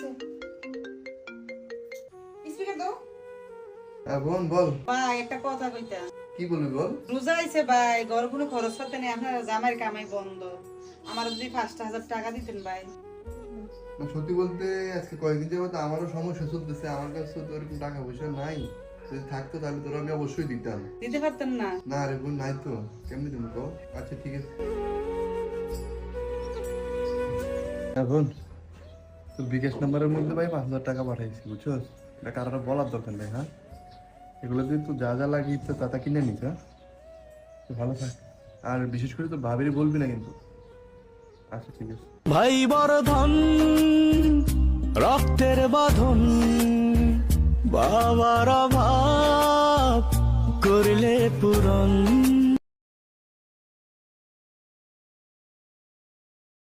আইছে স্পিকার দাও। হ্যাঁ বোন বল। ভাই একটা কথা কইতা। কি বলবি বল। রোজা আইছে ভাই, ঘর কোনো খরচ করতে নেই, আপনার জামাইয়ের কামাই বন্ধ। আমার যদি 5,000 টাকা দিতেন ভাই। না, সত্যি বলতে আজকে কয়েকদিন যাবত আমারও সমস্যা চলতেছে, আমার কাছে তো ওরকম টাকা পয়সা নাই। যদি থাকতো তাহলে তোর আমি অবশ্যই দিতাম। দিতে পারতেন না? না রে বোন, নাই তো, কেমনি তুমি কও। আচ্ছা ঠিক আছে। হ্যাঁ বোন, তোর বিকাশ নাম্বারের মধ্যে ভাই 5,000 টাকা পাঠাইছি, বুঝছো? এটা কারোর বলার দরকার নেই। হ্যাঁ, এগুলো দিয়ে তুই যা যা লাগিয়ে ইচ্ছা তা তা কিনে নিস। হ্যাঁ, তুই ভালো থাক, আর বিশেষ করে তো ভাবিরে বলবি না কিন্তু। আচ্ছা ঠিক আছে। ভাই বড় ধন, রক্তের বাঁধন, বাবার অভাব করলে পূরণ।